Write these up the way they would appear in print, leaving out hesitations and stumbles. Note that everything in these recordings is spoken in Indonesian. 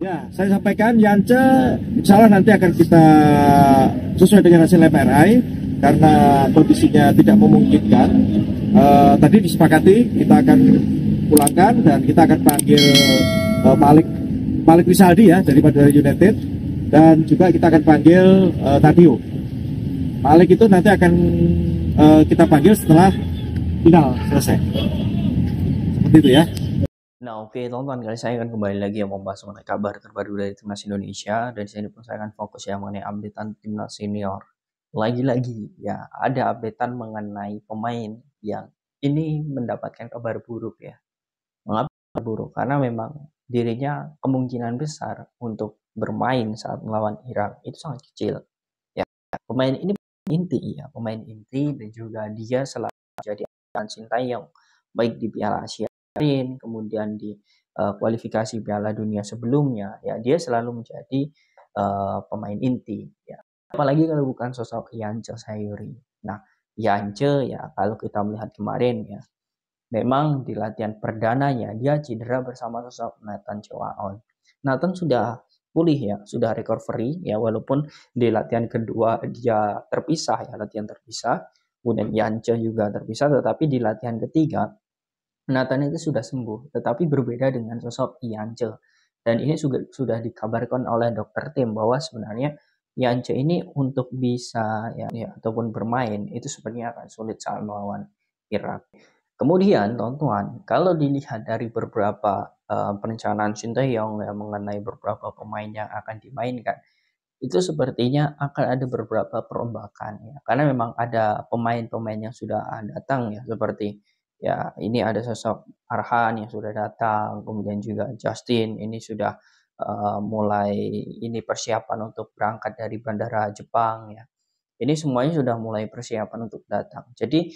Ya, saya sampaikan Yance insya Allah nanti akan kita sesuai dengan hasil MRI karena kondisinya tidak memungkinkan. Tadi disepakati kita akan pulangkan dan kita akan panggil Malik Rizaldi ya dari Madura United dan juga kita akan panggil Tadio. Malik itu nanti akan kita panggil setelah final selesai. Seperti itu ya. Nah, oke teman-teman, kali saya akan kembali lagi yang membahas mengenai kabar terbaru dari timnas Indonesia, dan di sini pun saya akan fokus ya mengenai updatean timnas senior. Lagi-lagi ya ada updatean mengenai pemain yang ini mendapatkan kabar buruk ya. Mengapa kabar buruk? Karena memang dirinya kemungkinan besar untuk bermain saat melawan Irak itu sangat kecil. Ya, pemain ini pemain inti dan juga dia selalu jadi akan Sintayong baik di Piala Asia kemudian di kualifikasi Piala Dunia sebelumnya ya dia selalu menjadi pemain inti ya apalagi kalau bukan sosok Yance Sayuri. Nah, Yance ya kalau kita melihat kemarin ya memang di latihan perdananya dia cedera bersama sosok Nathan Choaon. Nathan sudah pulih ya, sudah recovery ya walaupun di latihan kedua dia terpisah ya, latihan terpisah. Kemudian Yance juga terpisah, tetapi di latihan ketiga Nathan itu sudah sembuh, tetapi berbeda dengan sosok Yance. Dan ini sudah dikabarkan oleh dokter tim bahwa sebenarnya Yance ini untuk bisa ya ataupun bermain itu sebenarnya akan sulit saat melawan Irak. Kemudian teman-teman, kalau dilihat dari beberapa perencanaan Sinteyong yang mengenai beberapa pemain yang akan dimainkan, itu sepertinya akan ada beberapa perombakan ya. Karena memang ada pemain-pemain yang sudah datang ya seperti ya ini ada sosok Arhan yang sudah datang, kemudian juga Justin ini sudah mulai ini persiapan untuk berangkat dari bandara Jepang ya. Ini semuanya sudah mulai persiapan untuk datang. Jadi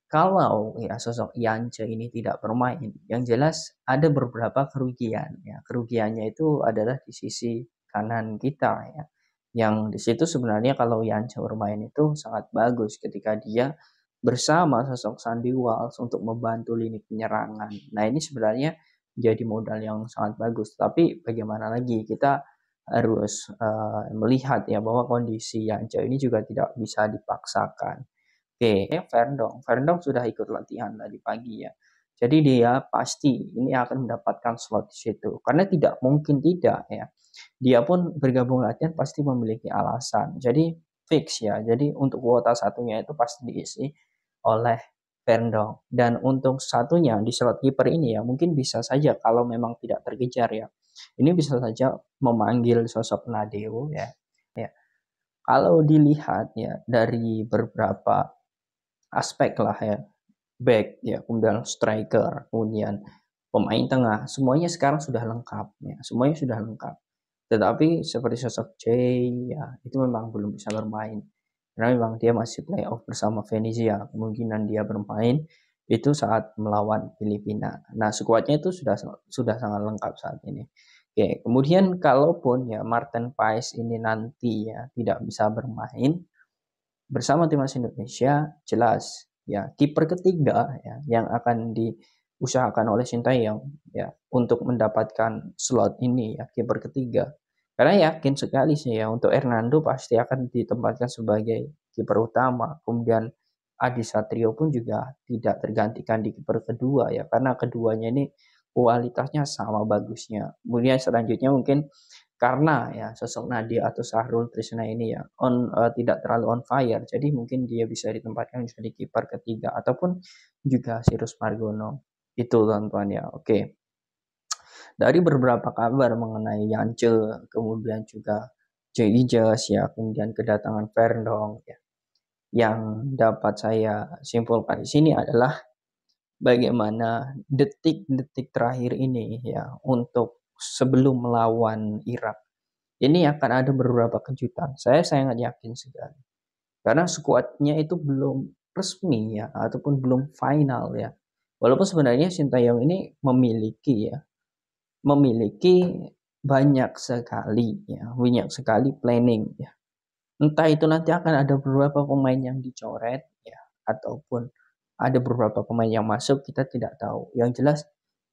kalau ya sosok Yance ini tidak bermain, yang jelas ada beberapa kerugian ya. Kerugiannya itu adalah di sisi kanan kita ya. Yang di situ sebenarnya kalau Yance bermain itu sangat bagus ketika dia bersama sosok Sandy Walsh untuk membantu lini penyerangan. Nah, ini sebenarnya jadi modal yang sangat bagus. Tapi bagaimana lagi kita harus melihat ya bahwa kondisi Yance ini juga tidak bisa dipaksakan. Oke, Verndong sudah ikut latihan tadi pagi ya. Jadi dia pasti ini akan mendapatkan slot di situ. Karena tidak mungkin tidak ya. Dia pun bergabung latihan pasti memiliki alasan. Jadi fix ya. Jadi untuk kuota satunya itu pasti diisi oleh Verndong. Dan untuk satunya di slot kiper ini ya mungkin bisa saja kalau memang tidak terkejar ya. Ini bisa saja memanggil sosok Nadeo ya. Ya. Kalau dilihat ya dari beberapa aspek lah ya, back ya, kemudian striker, kemudian pemain tengah, semuanya sekarang sudah lengkap ya, semuanya sudah lengkap. Tetapi seperti sosok Jay ya, itu memang belum bisa bermain. Karena memang dia masih playoff bersama Venezia, kemungkinan dia bermain itu saat melawan Filipina. Nah, skuadnya itu sudah sangat lengkap saat ini. Oke, kemudian kalaupun ya Martin Paes ini nanti ya tidak bisa bermain, bersama timnas Indonesia jelas ya kiper ketiga ya yang akan diusahakan oleh Sintayong ya untuk mendapatkan slot ini ya kiper ketiga. Karena yakin sekali sih ya untuk Hernando pasti akan ditempatkan sebagai kiper utama. Kemudian Adi Satrio pun juga tidak tergantikan di kiper kedua ya karena keduanya ini kualitasnya sama bagusnya. Kemudian selanjutnya mungkin karena ya sosok Nadia atau Sahrul Trisna ini ya tidak terlalu on fire, jadi mungkin dia bisa ditempatkan jadi kiper ketiga ataupun juga Sirus Margono. Itu teman-teman ya. Oke. Dari beberapa kabar mengenai Yance, kemudian juga Jas ya, kemudian kedatangan Verndong ya. Yang dapat saya simpulkan di sini adalah bagaimana detik-detik terakhir ini ya untuk sebelum melawan Irak ini akan ada beberapa kejutan. Saya sangat yakin sekali. Karena skuadnya itu belum resmi ya, ataupun belum final ya. Walaupun sebenarnya Sintayong ini memiliki banyak sekali ya, banyak sekali planning ya. Entah itu nanti akan ada beberapa pemain yang dicoret ya, ataupun ada beberapa pemain yang masuk kita tidak tahu. Yang jelas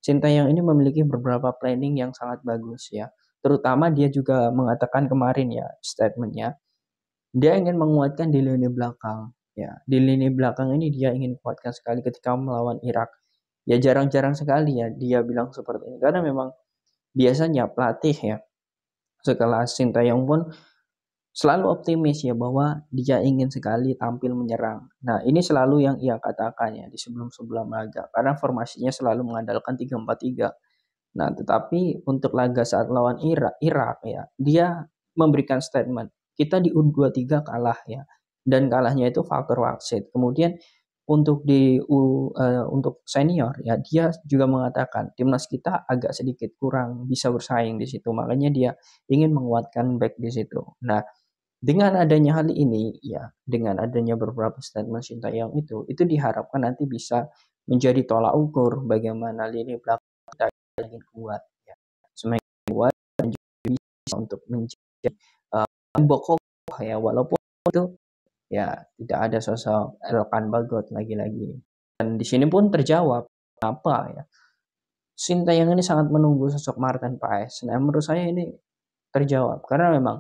Sintayong ini memiliki beberapa planning yang sangat bagus ya. Terutama dia juga mengatakan kemarin ya statementnya, dia ingin menguatkan di lini belakang. Ya, di lini belakang ini dia ingin kuatkan sekali ketika melawan Irak. Ya jarang-jarang sekali ya dia bilang seperti ini karena memang biasanya pelatih ya sekelas Sintayong pun selalu optimis ya bahwa dia ingin sekali tampil menyerang. Nah, ini selalu yang ia katakan ya di sebelum-sebelum laga karena formasinya selalu mengandalkan 3-4-3. Nah, tetapi untuk laga saat lawan Irak ya, dia memberikan statement, kita di U23 kalah ya. Dan kalahnya itu faktor wasit. Kemudian untuk senior ya, dia juga mengatakan timnas kita agak sedikit kurang bisa bersaing di situ. Makanya dia ingin menguatkan back di situ. Nah, dengan adanya hal ini, ya, dengan adanya beberapa statement Sintayong itu diharapkan nanti bisa menjadi tolak ukur bagaimana lini belakang kita semakin kuat, ya. Semakin kuat dan juga bisa untuk menjadi tembok kokoh ya, walaupun itu ya tidak ada sosok Elkan Bagot lagi-lagi. Dan di sini pun terjawab apa ya? Sintayong ini sangat menunggu sosok Martin Paes. Nah, menurut saya ini terjawab karena memang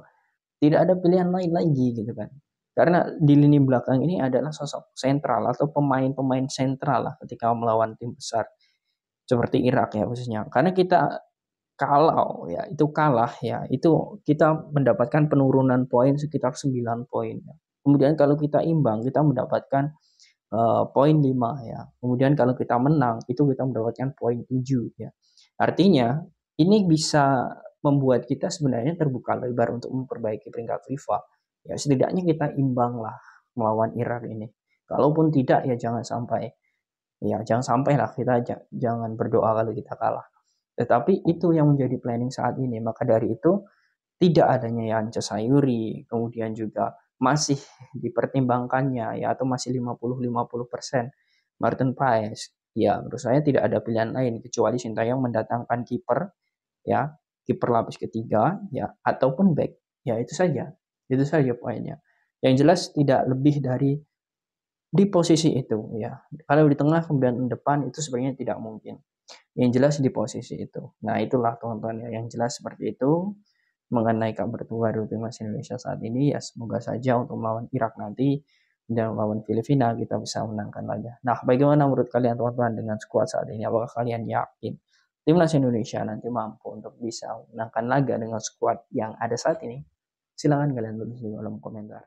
tidak ada pilihan lain lagi gitu kan. Karena di lini belakang ini adalah sosok sentral atau pemain-pemain sentral lah ketika melawan tim besar seperti Irak ya khususnya. Karena kita kalau ya itu kalah ya itu kita mendapatkan penurunan poin sekitar 9 poin ya. Kemudian kalau kita imbang kita mendapatkan poin 5 ya. Kemudian kalau kita menang itu kita mendapatkan poin 7 ya. Artinya ini bisa membuat kita sebenarnya terbuka lebar untuk memperbaiki peringkat FIFA. Ya setidaknya kita imbang lah melawan Irak ini. Kalaupun tidak ya jangan sampai lah kita jangan berdoa kalau kita kalah. Tetapi itu yang menjadi planning saat ini. Maka dari itu tidak adanya Yance Sayuri, kemudian juga masih dipertimbangkannya ya atau masih 50-50% Martin Paes. Ya, menurut saya tidak ada pilihan lain kecuali Sintayong mendatangkan kiper ya, kiper lapis ketiga ya ataupun back. Ya itu saja. Itu saja poinnya. Yang jelas tidak lebih dari di posisi itu ya. Kalau di tengah kemudian di depan itu sebenarnya tidak mungkin. Yang jelas di posisi itu. Nah, itulah teman-teman ya yang jelas seperti itu mengenai kabar terbaru timnas Indonesia saat ini ya semoga saja untuk melawan Irak nanti dan melawan Filipina kita bisa menangkan laga. Nah, bagaimana menurut kalian teman-teman dengan skuad saat ini? Apakah kalian yakin timnas Indonesia nanti mampu untuk bisa menangkan laga dengan skuad yang ada saat ini? Silahkan kalian tulis di kolom komentar.